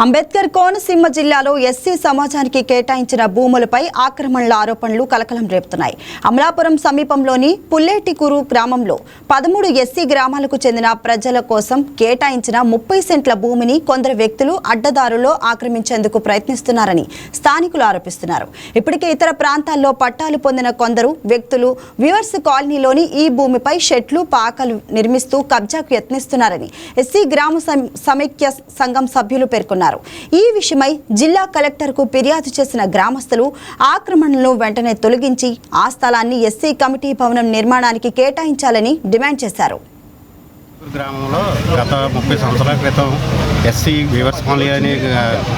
అంబేద్కర్ కోనసీమ జిల్లాలో ఎస్సీ సమాజానికి కేటాయించిన భూములపై ఆక్రమణల ఆరోపణలు కలకలం రేపుతున్నాయి. అమలాపురం సమీపంలోని పుల్లేటికూరు గ్రామంలో 13 ఎస్సీ గ్రామాలకు చెందిన ప్రజల కోసం కేటాయించిన 30 సెంట్ల భూమిని కొందరు వ్యక్తులు అడ్డదారులో ఆక్రమించేందుకు ప్రయత్నిస్తున్నారని స్థానికులు ఆరోపిస్తున్నారు. ఇప్పటికే ఇతర ప్రాంతాల్లో పట్టాలు పొందిన కొందరు వ్యక్తులు వ్యూవర్స్ కాలనీలోని ఈ భూమిపై షెడ్లు పాకలు నిర్మిస్తూ కబ్జాకు యత్నిస్తున్నారని ఎస్సీ గ్రామ సమైక్య సంఘం సభ్యులు పేర్కొన్నారు. ఈ విషయమై జిల్లా కలెక్టర్కు ఫిర్యాదు చేసిన గ్రామస్తులు ఆక్రమణలను వెంటనే తొలగించి ఆ స్థలాన్ని ఎస్సీ కమిటీ భవనం నిర్మాణానికి కేటాయించాలని డిమాండ్ చేశారు. గ్రామంలో గత 30 సంవత్సరాల క్రితం ఎస్సీ వ్యూవర్స్ కాలనీ అనే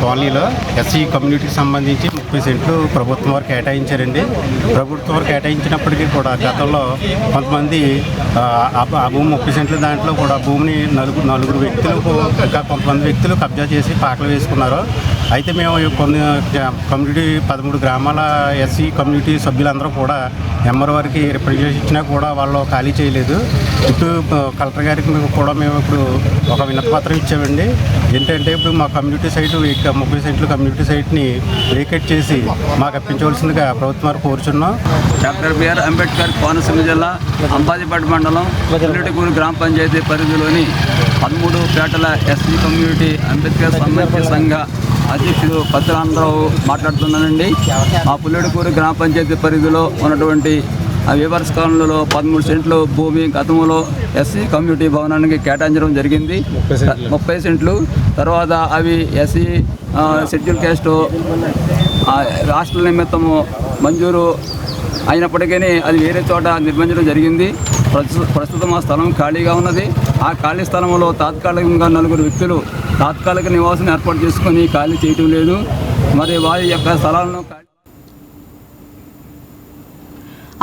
కాలనీలో ఎస్సీ కమ్యూనిటీకి సంబంధించి 30 సెంట్లు ప్రభుత్వం వారు కేటాయించారండి. ప్రభుత్వం వారు కేటాయించినప్పటికీ కూడా గతంలో కొంతమంది ఆ భూమి 30 సెంట్ల దాంట్లో కూడా భూమిని నలుగురు వ్యక్తులు ఇంకా కొంతమంది వ్యక్తులు కబ్జా చేసి పాకలు వేసుకున్నారు. అయితే మేము కొన్ని కమ్యూనిటీ 13 గ్రామాల ఎస్సీ కమ్యూనిటీ సభ్యులందరూ కూడా ఎంఆర్ వారికి రిప్రజెంటేషన్ ఇచ్చినా కూడా వాళ్ళు ఖాళీ చేయలేదు. ఇటు కలెక్టర్ గారికి కూడా మేము ఇప్పుడు ఒక వినతి పత్రం ఇచ్చామండి. ఏంటంటే ఇప్పుడు మా కమ్యూనిటీ సైట్ 30 సెంట్ల కమ్యూనిటీ సైట్ని వేకేట్ చేసి మాకు అప్పించవలసిందిగా ప్రభుత్వం వారు కోరుచున్నాం. డాక్టర్ బిఆర్ అంబేద్కర్ కోనసీమ జిల్లా అంబాజీపేట మండలం పుల్లేటికూరు గ్రామ పంచాయతీ పరిధిలోని 13 పేటల ఎస్సీ కమ్యూనిటీ అంబేద్కర్ సమైక్య సంఘ అధ్యక్షుడు పత్రాంధ్రరావు మాట్లాడుతున్నానండి. మా పుల్లేటికూరు గ్రామ పంచాయతీ పరిధిలో ఉన్నటువంటి వ్యూవర్స్ కాలనీలో 13 సెంట్లు భూమి గతంలో ఎస్సీ కమ్యూనిటీ భవనానికి కేటాయించడం జరిగింది. 30 సెంట్లు తర్వాత అవి ఎస్సీ షెడ్యూల్ క్యాస్ట్ హాస్టల్ నిమిత్తము మంజూరు అయినప్పటికీ అది వేరే చోట నిర్మించడం జరిగింది. ప్రస్తుతం ఆ స్థలం ఖాళీగా ఉన్నది. ఆ ఖాళీ స్థలంలో తాత్కాలికంగా 4 వ్యక్తులు తాత్కాలిక నివాసం ఏర్పాటు చేసుకొని ఖాళీ చేయటం లేదు. మరి వారి యొక్క స్థలాలను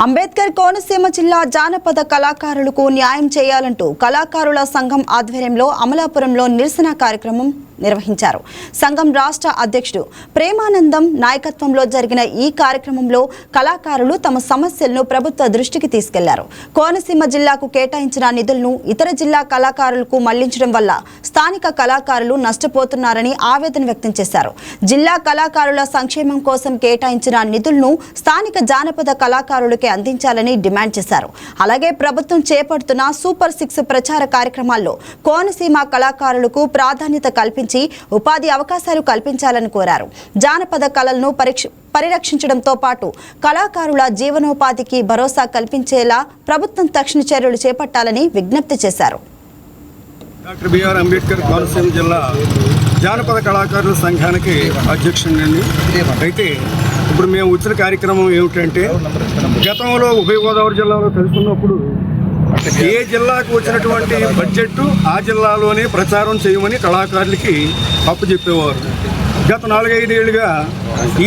అంబేద్కర్ కోనసీమ జిల్లా జానపద కళాకారులకు న్యాయం చేయాలంటూ కళాకారుల సంఘం ఆధ్వర్యంలో అమలాపురంలో నిరసన కార్యక్రమం నిర్వహించారు. సంఘం రాష్ట్ర అధ్యక్షుడు ప్రేమానందం నాయకత్వంలో జరిగిన ఈ కార్యక్రమంలో కళాకారులు తమ సమస్యలను ప్రభుత్వ దృష్టికి తీసుకెళ్లారు. కోనసీమ జిల్లాకు కేటాయించిన నిధులను ఇతర జిల్లా కళాకారులకు మళ్లించడం వల్ల స్థానిక కళాకారులు నష్టపోతున్నారని ఆవేదన వ్యక్తం చేశారు. జిల్లా కళాకారుల సంక్షేమం కోసం కేటాయించిన నిధులను స్థానిక జానపద కళాకారులకి అందించాలని డిమాండ్ చేశారు. అలాగే ప్రభుత్వం చేపడుతున్న సూపర్ 6 ప్రచార కార్యక్రమాల్లో కోనసీమ కళాకారులకు ప్రాధాన్యత కల్పించి ఉపాధి అవకాశాలు కల్పించాలని కోరారు. జానపద కళలను పరిరక్షించడంతో పాటు కళాకారుల జీవనోపాధికి భరోసా కల్పించేలా ప్రభుత్వం తక్షణ చర్యలు చేపట్టాలని విజ్ఞప్తి చేశారు. డాక్టర్ బిఆర్ అంబేద్కర్ కోనసీమ జిల్లా జానపద కళాకారుల సంఘానికి అధ్యక్షుడిని. అయితే ఇప్పుడు మేము వచ్చిన కార్యక్రమం ఏమిటంటే, గతంలో ఉభయ గోదావరి జిల్లాలో కలుసుకున్నప్పుడు ఏ జిల్లాకు వచ్చినటువంటి బడ్జెట్ ఆ జిల్లాలోనే ప్రచారం చేయమని కళాకారులకి అప్పచెప్పేవారు. గత 4-5 ఏళ్ళుగా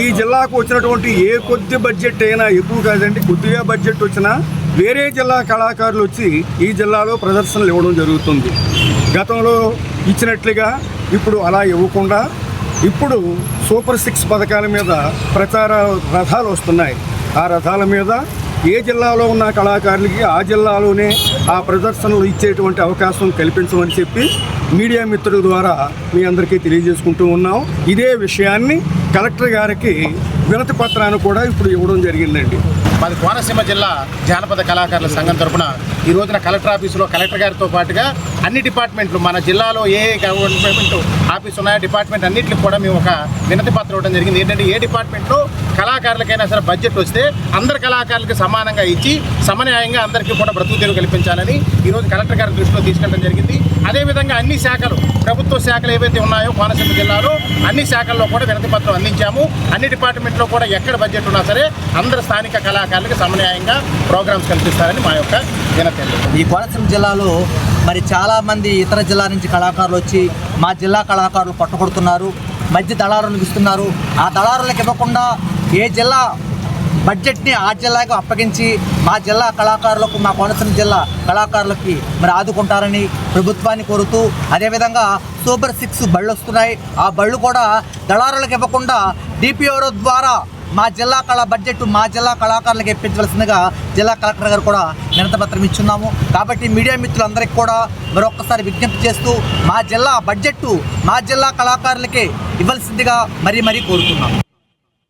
ఈ జిల్లాకు వచ్చినటువంటి ఏ కొద్ది బడ్జెట్ అయినా, ఎక్కువ కాదండి, కొద్దిగా బడ్జెట్ వచ్చినా వేరే జిల్లా కళాకారులు వచ్చి ఈ జిల్లాలో ప్రదర్శనలు ఇవ్వడం జరుగుతుంది. గతంలో ఇచ్చినట్లుగా ఇప్పుడు అలా ఇవ్వకుండా ఇప్పుడు సూపర్ 6 పథకాల మీద ప్రచార రథాలు వస్తున్నాయి. ఆ రథాల మీద ఏ జిల్లాలో ఉన్న కళాకారులకి ఆ జిల్లాలోనే ఆ ప్రదర్శనలు ఇచ్చేటువంటి అవకాశం కల్పించమని చెప్పి మీడియా మిత్రుల ద్వారా మీ అందరికీ తెలియజేసుకుంటూ ఉన్నాం. ఇదే విషయాన్ని కలెక్టర్ గారికి వినతి పత్రాన్ని కూడా ఇప్పుడు ఇవ్వడం జరిగిందండి. మాది కోనసీమ జిల్లా జానపద కళాకారుల సంఘం తరఫున ఈ రోజున కలెక్టర్ ఆఫీసులో కలెక్టర్ గారితో పాటుగా అన్ని డిపార్ట్మెంట్లు, మన జిల్లాలో ఏ గవర్నమెంట్ ఆఫీస్ ఉన్నాయో డిపార్ట్మెంట్ అన్నింటికి కూడా మేము ఒక వినతి పత్రం ఇవ్వడం జరిగింది. ఏంటంటే ఏ డిపార్ట్మెంట్లో కళాకారులకైనా సరే బడ్జెట్ వస్తే అందరు కళాకారులకి సమానంగా ఇచ్చి సమన్యాయంగా అందరికీ కూడా బ్రతుకు తెరువు కల్పించాలని ఈరోజు కలెక్టర్ గారి దృష్టిలో తీసుకెళ్ళడం జరిగింది. అదేవిధంగా అన్ని శాఖలు, ప్రభుత్వ శాఖలు ఏవైతే ఉన్నాయో కోనసీమ జిల్లాలో అన్ని శాఖల్లో కూడా వినతి పత్రం అందించాము. అన్ని డిపార్ట్మెంట్లో కూడా ఎక్కడ బడ్జెట్ ఉన్నా సరే అందరు స్థానిక కళాకారులకు సమన్యాయంగా ప్రోగ్రామ్స్ కల్పిస్తారని మా యొక్క వినతి. ఈ కోనసీమ జిల్లాలో మరి చాలామంది ఇతర జిల్లా నుంచి కళాకారులు వచ్చి మా జిల్లా కళాకారులు పట్టుకొడుతున్నారు, మధ్య దళారులకు ఇస్తున్నారు. ఆ దళారులకు ఇవ్వకుండా ఏ జిల్లా బడ్జెట్ని ఆ జిల్లాకు అప్పగించి మా జిల్లా కళాకారులకు, మా కోనసీమ జిల్లా కళాకారులకి మరి ఆదుకుంటారని ప్రభుత్వాన్ని కోరుతూ, అదేవిధంగా సూపర్ 6 బళ్ళు వస్తున్నాయి. ఆ బళ్ళు కూడా దళారులకు ఇవ్వకుండా డిపిఓ ద్వారా మా జిల్లా బడ్జెట్ మా జిల్లా కళాకారులకు ఇప్పించవలసిందిగా జిల్లా కలెక్టర్ గారు కూడా వినతిపత్రం ఇచ్చున్నాము. కాబట్టి మీడియా మిత్రులందరికీ కూడా మరొక్కసారి విజ్ఞప్తి చేస్తూ మా జిల్లా బడ్జెట్ మా జిల్లా కళాకారులకే ఇవ్వాల్సిందిగా మరీ కోరుతున్నాము.